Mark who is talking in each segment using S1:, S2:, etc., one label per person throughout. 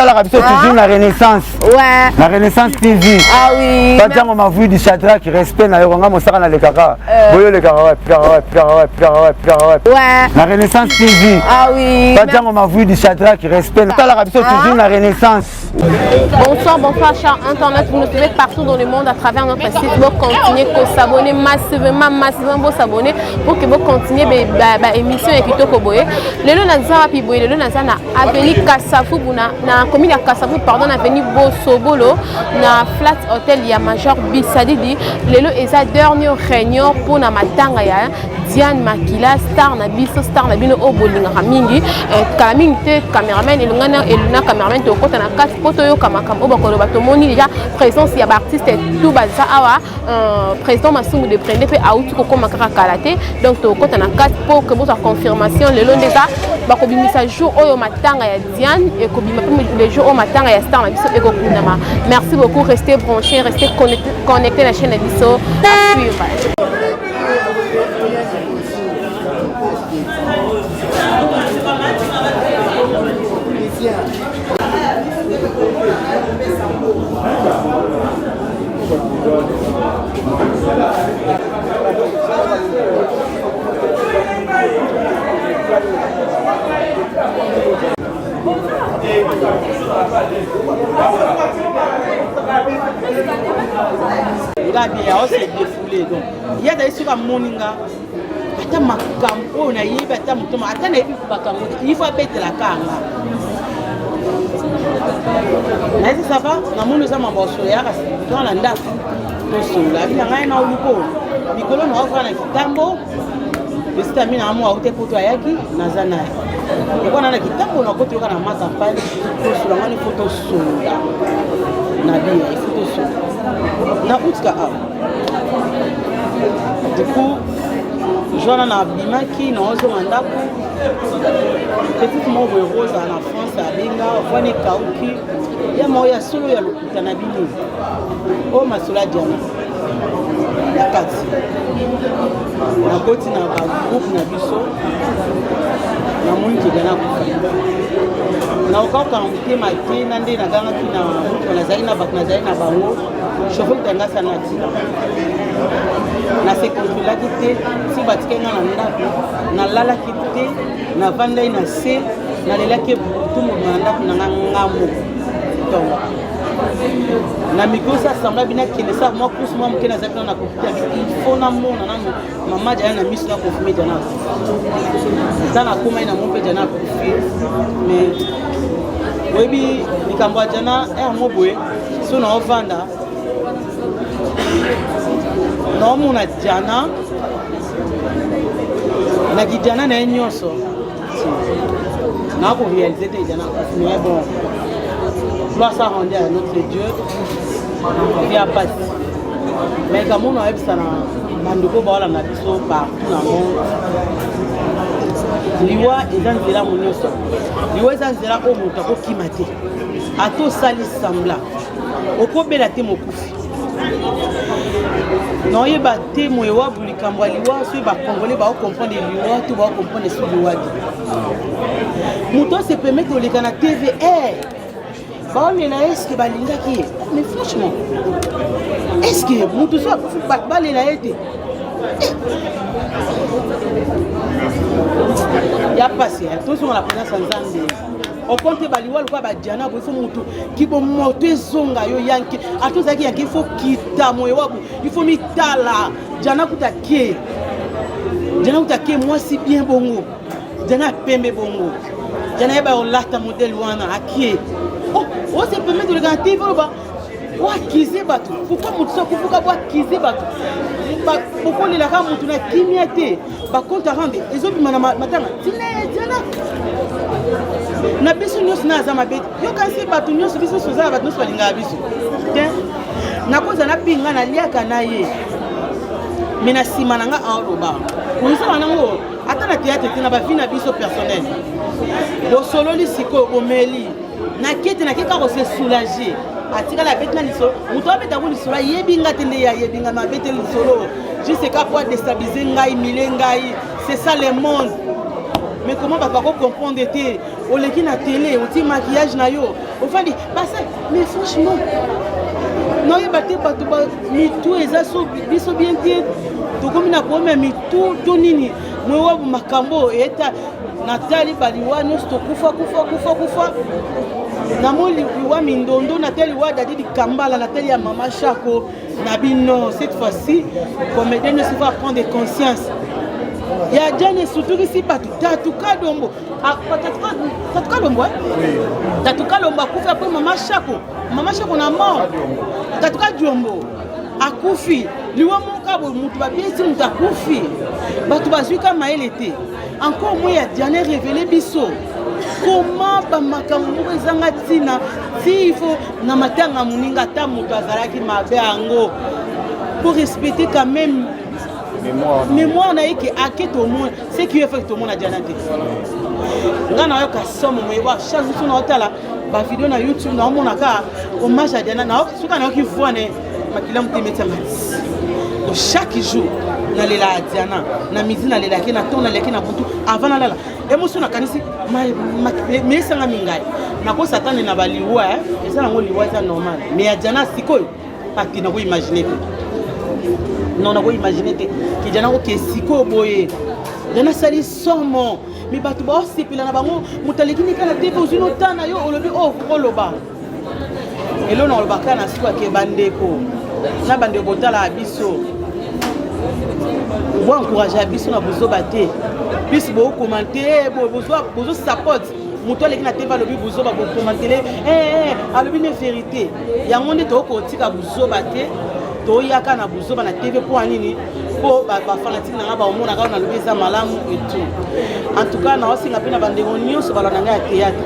S1: la rabisso toujours la Renaissance.
S2: Ouais.
S1: La Renaissance TV.
S2: Ah oui.
S1: Pas on m'a vu du Chadra qui respect na yonga mo saka na le kaka. Boyo le kaka.
S2: Ouais.
S1: La Renaissance TV.
S2: Ah oui.
S1: Pas on m'a vu du Chadra qui respect la rabisso toujours la Renaissance.
S2: Bonsoir chers internautes, vous nous suivez partout dans le monde à travers notre site. Vous continuez à s'abonner massivement pour s'abonner pour que vous continuez l'émission et que vous voyez. Le long Nazara Piboye, le long Nazara na avenue Kassafou, na commune à Kassafou, pardon, na avenue Bosobolo, na flat hotel ya Major Bissadidi. Le long est à dernière réunion pour na matanga ya Diane Makila star na biso bino obolinga mingi kaming te cameraman elungana eluna cameraman to kota na quatre poto yo kamakam obakolo batomoni déjà présence ya ba artiste tout baza awa président Masumu de prendre pe auti ko koma kaka kalate donc to kota na quatre pour que votre confirmation le long déjà ba ko bimisa jour oyo matanga ya Diane et ko bimisa les jours au matanga ya star na biso e ko kundama. Merci beaucoup, restez branchés, restez connectés la chaîne biso à suivre.
S3: Gabi ya ose défoulé donc il y a des sur moninga ata makambo na yiba ata mutuma ata na yibi bakango il faut mettre la kanga mais ça va na munu za maboso ya kasi dans la ndako to sola bila ngai na uluko nikolo na ofra na kitambo besita mina amu aute poto ayaki na zana et quand on a kitambo na koto kana ma campagne to sola ngani photo sola na bien il faut to sola na utka a du coup Joana na bimaki na ozo mandako petite mauve rose en France à Benga vani kauki ya moya solo ya lokuta na bini o masula diana ya kati na koti na ba groupe na biso na mungi gana kufa na okauka mtema te na nde na ganga kina mtu na zaina bakna zaina bango chauffeur tanga sana tina na se contrôler kité si batikenga na ndako na lala kité na vanda ina se na lela ke tout monde na ndako na ngambo donc na mikosa samba bina kele sa moi pousse moi mkena zapina na kopita il faut na mona na mama jana na miss na confirmer jana sana kuma ina mompe jana confirmer mais webi nikambwa jana mobwe so na ovanda no muna jana na kijana na nyoso na ko réaliser te jana mais bon gloire ça rendre à notre Dieu via passe mais comme on a vu ça na ndoko ba wala na biso partout na monde liwa ezanzela monyoso liwa ezanzela o mutu ko kimate ato sali sambla okobela te mokufi non yeba te moyewa bulikambo liwa so ba congolais ba comprendre liwa to ba comprendre so liwa mutu se permettre de lekana TV bah mais là est-ce que balinga qui mais franchement est-ce que mutu so ba lela été ya passé tout sur la présence en Zambie au compte baliwa kwa ba diana il faut mutu ki bo moto ezonga yo yanki atozaki yanki il faut kita moyo wabu il faut mitala diana kutake moi si bien bongo diana pembe bongo diana eba olata modèle wana akie oh se permettre de garantir ba wa kize batu pourquoi mutu so kufuka ba kize batu pourquoi les la mutu na kimiate ba compte rendre ezobima na matanga diana na biso nyos na za mabeti yo kasi batu nyos biso soza batu nyos balinga biso te na koza na pinga na liaka na ye mina sima nanga aloba kunisala nango ata na théâtre te na ba vie na biso personnel bo solo li siko omeli na kete na keka ko se soulager atika la bête na liso muto abeta ko liso la yebinga tende ya yebinga na bête lisolo juste ka pour déstabiliser ngai mile ngai c'est ça le monde. Mais comment va pas comprendre te oleki na télé oti maquillage na yo Enfin, mais franchement, non, il y a battu tout et ça, ils sont bien dit. Donc, comme il a promis, mais tout nini. Moi, je ma cambo et Nathalie Baliwa, nous sommes kufa. Namoli wa mindondo Nathalie wa dadi di Kambala, Nathalie à Mama Chako, Nabino. Cette fois-ci, comme elle ne se va prendre conscience. Il y a déjà surtout ici, Tatuka Dombo. Tatuka Dombo, Tatuka Dombo a couffé après Mama Chako. Mama Chako n'a mort. Tatuka Dombo a couffé. Lui, mon cabo, mon tuba bien sûr, a couffé. Batuba Zuka Maël était. Encore moins, il y a Diane révélé Bisso. Comment Bamakamou Zangatina, s'il faut, Namatanga Muninga Tamuto Azaraki Mabeango, pour respecter quand même. Mémoire na yeke ake tout le monde c'est qui fait tout le monde a Diana te ngana yo ka somo mo wa chaque jour na otala ba vidéo na YouTube na mona ka hommage à Diana na suka na ki voix ne makila mutemeta mati donc chaque jour na lela Diana na midi na lela ki na tona leki na buntu avant na lala emotion na kanisi mais sanga mingai na ko satane na baliwa eza na ngo liwa eza normal mais ya Diana sikoyo pati na ko imaginer non, on a imaginé que Diana est si boye. Diana sali somo. Mais batu ba aussi pila na bango mutaleki ni kana tebe uzino tana yo olobi oh koloba. Et là on le baka na sikwa ke bandeko. Na bandeko tala biso. Bo encourager biso na bozo baté. Biso bo commenter, bozo support. Muto leki na tebe alobi bozo ba commenter alobi ne vérité. Ya monde to ko tika bozo baté. Toyaka na buzo na TV pour nini pour ba fanatique na ba omona ka na lobeza malamu et tout. En tout cas na osinga pena bandeko nyonso bala na ya théâtre.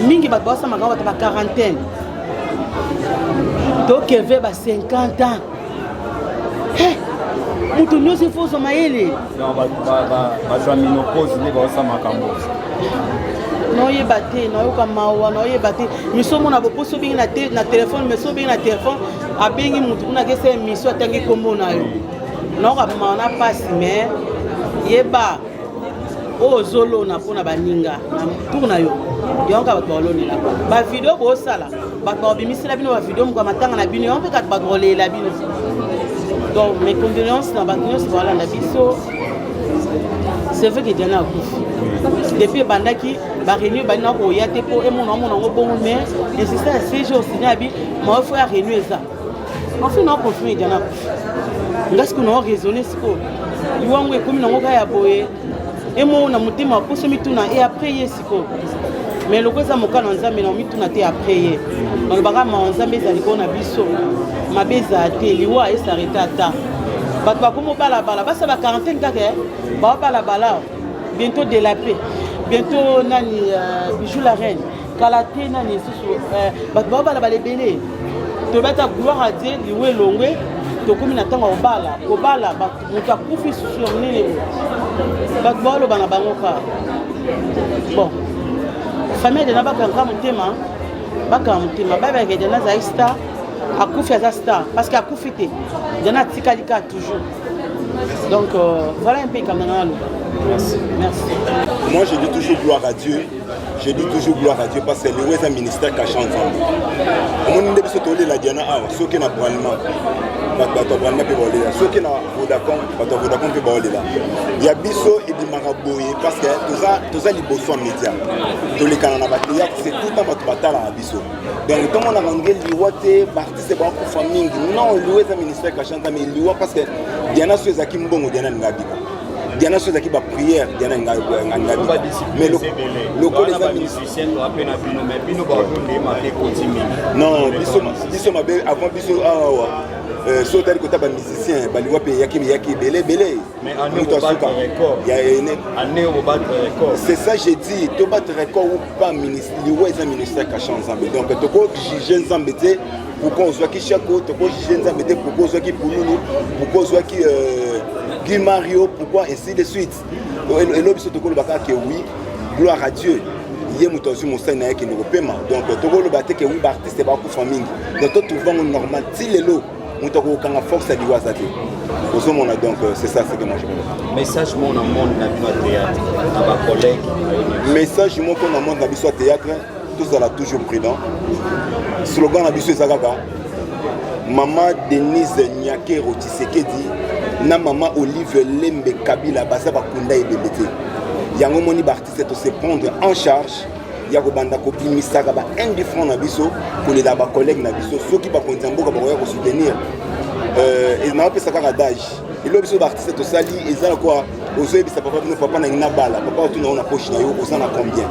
S3: Mingi ba bossa makaba ba quarantaine. To keve ba 50 ans. Mutu nyonso faut so maele.
S4: Non ba joa minopause ne ba ossa makambo.
S3: Non y batté non comme mawa non y batté nous sommes na bopo so bien na téléphone mais so bien na téléphone a bengi mutu kuna ke se mission tangi kombo na yo non ka na passe mais yeba o zolo na pona baninga na tourna yo yonka ba toloni la ba vidéo bo sala ba ko bimisila bino ba vidéo mko matanga na bino on peut ka ba droler la bino donc mes condoléances na ba nyos voilà na biso c'est vrai que Diana a couffé depuis bandaki ba réunion ba na ko yate po e mona ngo bon mais et c'est ça ces jours sinabi moi faut réunion ça en fait non confirmer Diana ngas ko no raisonner siko liwangu e komi nango ka ya boye e mo na mutima poso mituna et après yesiko mais le koza mokana nzambe na mituna te après ye dans le bagama nzambe za liko na biso mabeza te liwa et s'arrêter ata bato bakomo bala basa ba quarantaine kaka ba bala bientôt de la paix bientôt nani bijou la reine kalaté nani susu bato bala lebele to bata gloire à Dieu liwe longwe to komi na tanga obala bato kufi sur nini bato balo bana bango ka bon famille de nabaka nkamutema baka mutema baba ke Diana za star akufi za star parce que akufi te Diana tikalika toujours donc voilà un peu comme nangalo. Merci.
S5: Moi je dis toujours gloire à Dieu. Je dis toujours gloire à Dieu parce que le roi est un ministère cachant ensemble. On m'a dit que la Diana a ce qui n'a pas le mal. Ce qui n'a pas le mal. Il y a Bisso et des marabouilles parce que tous les bossons médias. Tous les canaux c'est tout le temps votre bataille à Bisso. Donc tout le monde a rendu l'Iwate, Bartis et Banco Famille. Non, le roi est un ministère cachant ensemble. Mais l'Iwa parce que Diana soit Zaki Mbongo, Diana Ngabi. Diana soit Zaki ba prière, Diana Ngabi. Mais le non, Bisso m'a bien avant Bisso sauter le côté des musiciens, baliwa pe yaki belé.
S4: Mais en nous battre record. Il y a une battre record.
S5: C'est ça j'ai dit, to battre record ou pas ministre, le roi est un ministère cachant ensemble. Donc to ko juger ensemble pourquoi on soit qui Chako, to ko juger ensemble pourquoi on soit qui Pouloulou, pourquoi on soit qui Guy Mario, pourquoi ainsi de suite. Et l'homme se to ko le baka que oui, gloire à Dieu. Il y a mutozu musana qui nous paiement. Donc to ko le baka que oui, artiste ba ku famille. Donc to trouver normal ti lelo. Donc c'est ça ce que moi je veux.
S4: Message mon monde na bino théâtre na ba collègue.
S5: Message mon qu'on monde na biso théâtre tous toujours prudent. Slogan na biso ezakaka Maman Denise Nyakero Tshisekedi na Maman Olive Lembe Kabila baza bakunda ebebete. Yango moni artiste to se prendre en charge ya ko banda ko bimisaka ba 1 franc na biso ko les ba collègues na biso ceux qui ba kontamboka ba ko soutenir et na pesa ka d'âge. Et le biso artiste to sali ezala quoi ozoye bisa papa no papa na ina bala papa tu na poche na yo osana combien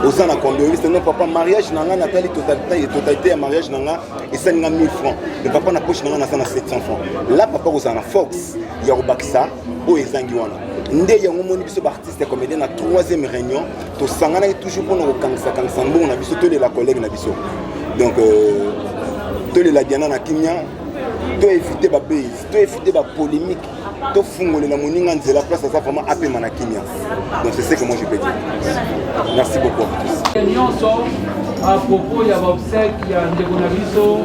S5: osana combien oui c'est non papa mariage nanga Nathalie totalité ya mariage nanga et ça nga 1000 francs le papa na poche nanga na sana 700 francs là papa osana force ya obakisa o ezangi wana ndé yango moni biso artiste comédien na 3e réunion to sangana toujours pour nous kangisa mbongo na biso to la collègue na biso donc to la diana na kimia to éviter ba base to éviter ba polémique to fungole la moninga nzela place ça vraiment apé manakimia donc c'est ce que moi je peux dire merci beaucoup à tous
S6: nyonso à propos ya obsèque ya ndeko na biso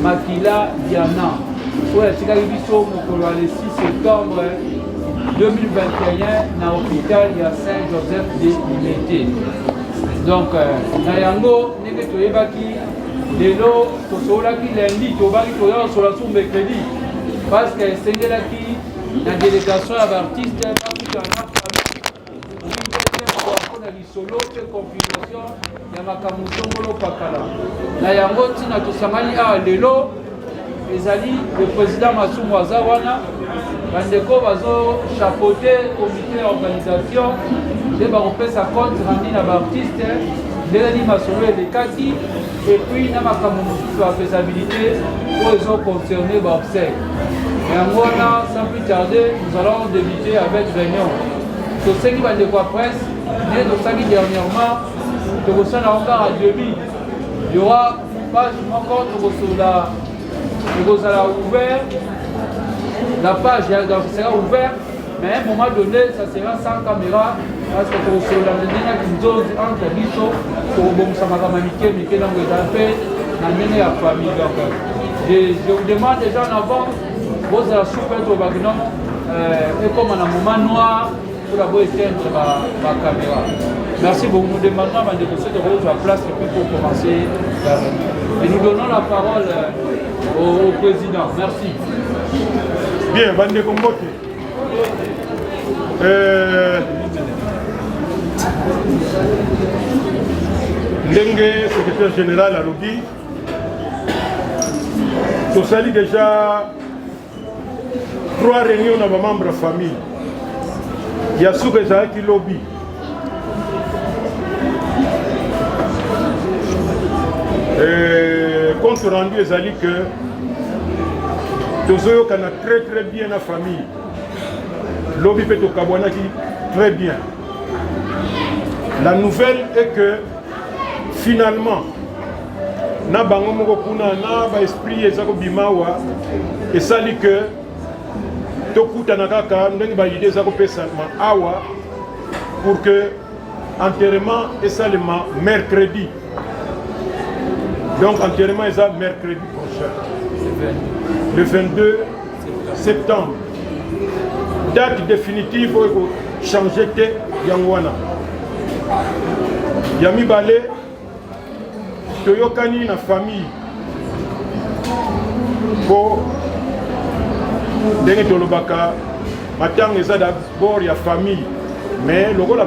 S6: Makila Diana oya tikaki biso mokolo le 6 septembre 2021 na hôpital ya Saint-Joseph de Limete donc na yango ndenge toyebaki lelo tosolaki lundi tobaki toya sola sur mercredi parce que esengelaki na délégation ya baartiste bakutana na lisolo pe confirmation ya makambo tongolo pakala na yango ntina tosangani awa lelo ezali le président Masumu aza wana bandeko bazo chapeauter comité d'organisation nde bakopesa compte rendu na baartiste ndenge masolo elekaki et puis na makambo mosusu ya faisabilité oyo ezoconcerne baobsèque yango wana sans plus tarder nous allons débuter avec réunion tosengi bandeko ya presse nde tosaki dernièrement tokosala encore à demi il y aura page moko tokosola ekozala ouvert la page sera ouverte mais à un moment donné ça sera sans caméra parce que tokosola ndenge nzozi entre biso tokobongisa makambo mike nango eza mpe na ndenge ya famille donc je vous demande déjà en avant bozala soupe tobaki non ekoma na moment noir pour d'abord éteindre ma caméra. Merci beaucoup. Nous demandons à de la place et puis pour commencer. Et nous donnons la parole au président. Merci.
S7: Bien, Bande Kombote. Lengue, secrétaire général à Logi. Nous saluons déjà 3 réunions dans ma membre de famille. Il y a ceux qui lobby. Compte rendu les alliés que tous ceux qui ont très bien la famille. Lobby peut au Kabwana qui très bien. La nouvelle est que finalement, na bango moko kuna na ba esprit ezako bimawa et ça dit que tokutana kaka ndenge ba idée ezako pesa ma awa pour que enterrement et seulement mercredi. Donc enterrement est mercredi prochain. Le 22 septembre. Date définitive pour changer de Yangwana. Yami Balé, Toyokani na famille. Pour Denge Tolobaka, Matang est d'abord la famille. Mais le rôle la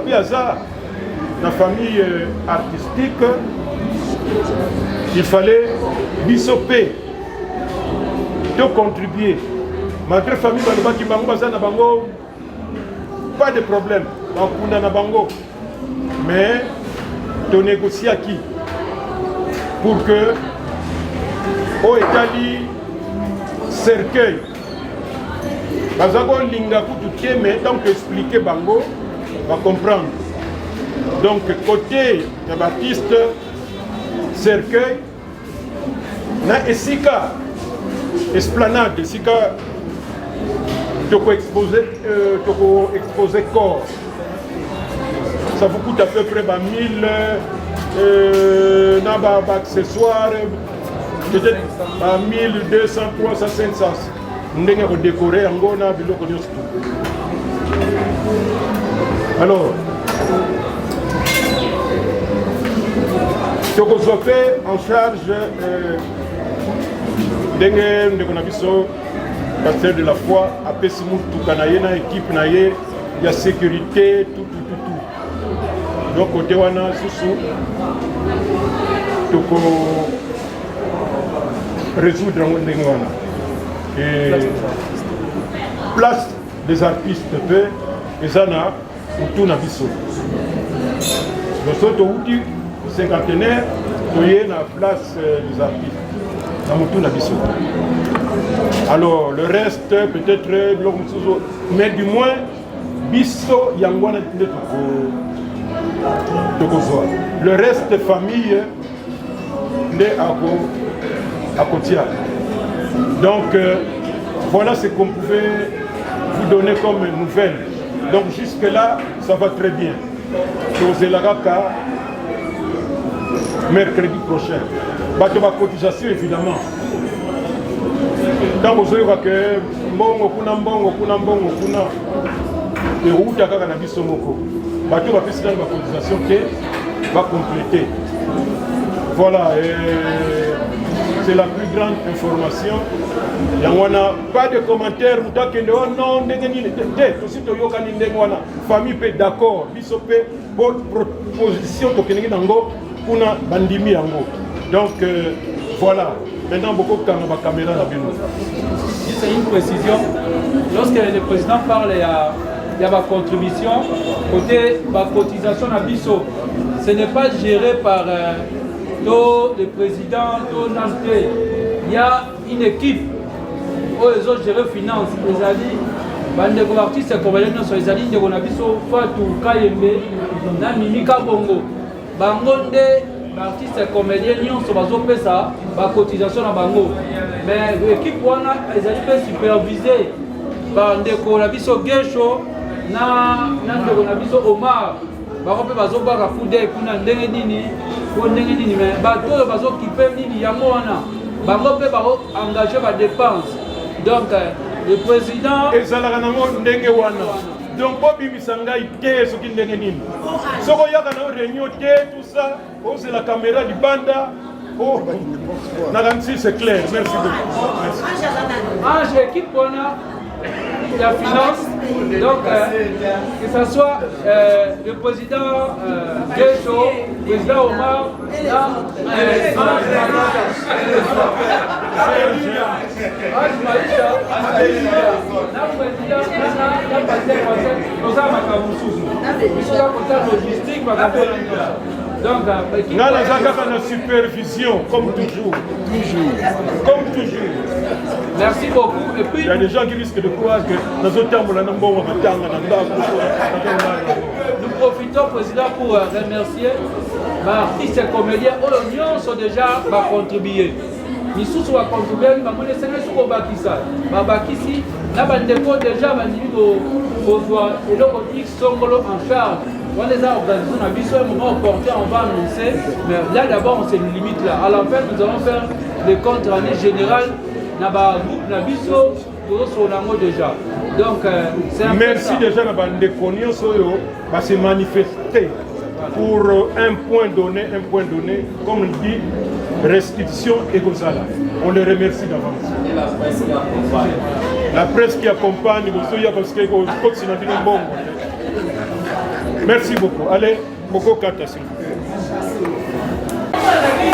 S7: la famille artistique, il fallait bisoper, de contribuer. Malgré la famille, pas de problème. Mais tu négocies à qui? Pour que au Italie cercueil. Bazago linga kutuke mais tant que expliquer bango va comprendre. Donc côté de Baptiste cercueil na esika esplanade esika toko exposer corps. Ça vous coûte à peu près 1000 accessoires, peut-être 1200, 300, 500. Nous avons décoré en Gona, alors, tokozwa en charge ndenge ndeko na biso pasteur de la foi apesi mutuka na ye na équipe na ye ya sécurité tout. Donc côté wana susu toko résoudre ndenge wana et place des artistes pe ezana mutu na biso loso touti cinquantenaire toye na place des artistes na mutu na biso. Alors le reste peut-être mais du moins biso yangwana tinde toko le reste famille nde akotia. Donc voilà ce qu'on pouvait vous donner comme nouvelle. Donc jusque là ça va très bien. Tozelaka mercredi prochain. Bato ba cotisation évidemment. Tant vous voyez que mbongo kuna et route kaka na biso moko. Bato ba pesi ba cotisation que va compléter. Voilà, c'est la plus grande information. Il n'y a pas de commentaires. Non, famille peut d'accord. Bonne proposition. Donc voilà. Maintenant, beaucoup de caméras.
S6: C'est une précision. Lorsque le président parle, il y a ma contribution. Côté ma cotisation à Bisso, ce n'est pas géré par le président, Nantais. Il y a une équipe où les autres gèrent finance. Les alliés, les artistes les alliés de Gonabiso, Fatou, Kayembe, Namimika Bongo. Bangonde, l'artiste comédien, nous sommes ça, la cotisation à Bango. Mais l'équipe, les alliés supervisés par Gonabiso Gesho, Gonabiso Omar. Barope bazobaka kude kuna ndenge nini mais bato bazokipe nini yango wana barope baro engager ba dépenses. Donc le président
S7: ezalaka nango ndenge wana. Donc bobimisa ngai te soki ndenge nini soko yaka na réunion te tout ça pose la caméra du banda. Oh nagansi c'est clair. Merci beaucoup. Merci.
S6: J'ai équipe wana la finance, donc que ce soit le président Gesho, le président Omar,
S7: donc, la supervision, comme toujours. Comme toujours.
S6: Merci beaucoup. Et puis,
S7: il y a des gens qui risquent de croire que dans un terme,
S6: nous profitons, président, pour remercier les artistes et comédiens. L'Union sont déjà contribués. Nous sommes contribués, nous sommes déjà Bakisi, déjà en charge. On les a organisés, on a vu ça, un moment opportun, on va annoncer. Mais là d'abord, on s'est limite là. À la fin, nous allons faire le compte année général. Groupe Nabiso, déjà. Donc,
S7: merci déjà de se manifester pour un point donné, comme on dit, restitution et comme ça là. On les remercie d'avance.
S8: Et la presse qui accompagne.
S7: La presse qui accompagne, parce que merci beaucoup. Allez, beaucoup de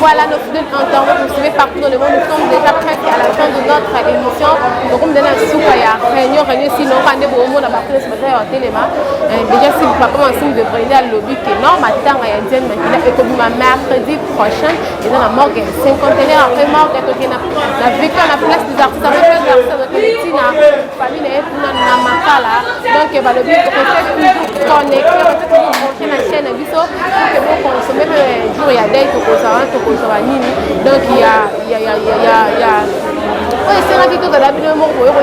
S2: Voilà nos fidèles internautes, vous suivez partout dans le monde, nous sommes déjà presque à la fin de notre émission. Donc comme dans la soupe, il y a réunion, sinon rendez-vous au monde à partir de ce matin au téléma. Déjà si vous papa en signe de briller à lobby que non, matin il y a une dizaine, mais il a été mercredi prochain, et dans la morgue, 50 après morgue, la vécu à la place des artistes, avec les artistes de Télétina, famille est dans Makala. Donc le lobby peut être toujours connecté, peut-être toujours branché la chaîne, pour que vous consommez le jour il y a des donc il y a il n'y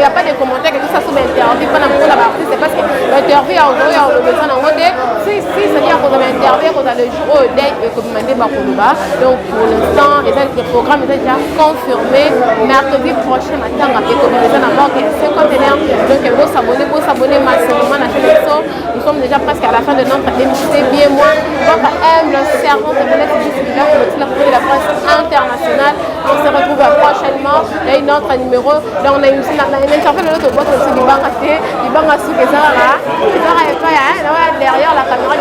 S2: a pas de commentaires que tout ça soit interview c'est parce que l'interview a besoin si c'est-à-dire qu'on a l'interview on a le jour où donc pour l'instant le programme est déjà confirmé mercredi prochain matin avec donc vous s'abonner massivement à la chaîne. Nous sommes déjà presque à la fin de notre émission bien moins votre humble servante de notre numéro. Donc on a une interview de notre boîte aussi du banque, du banque à sous que ça va, derrière la caméra,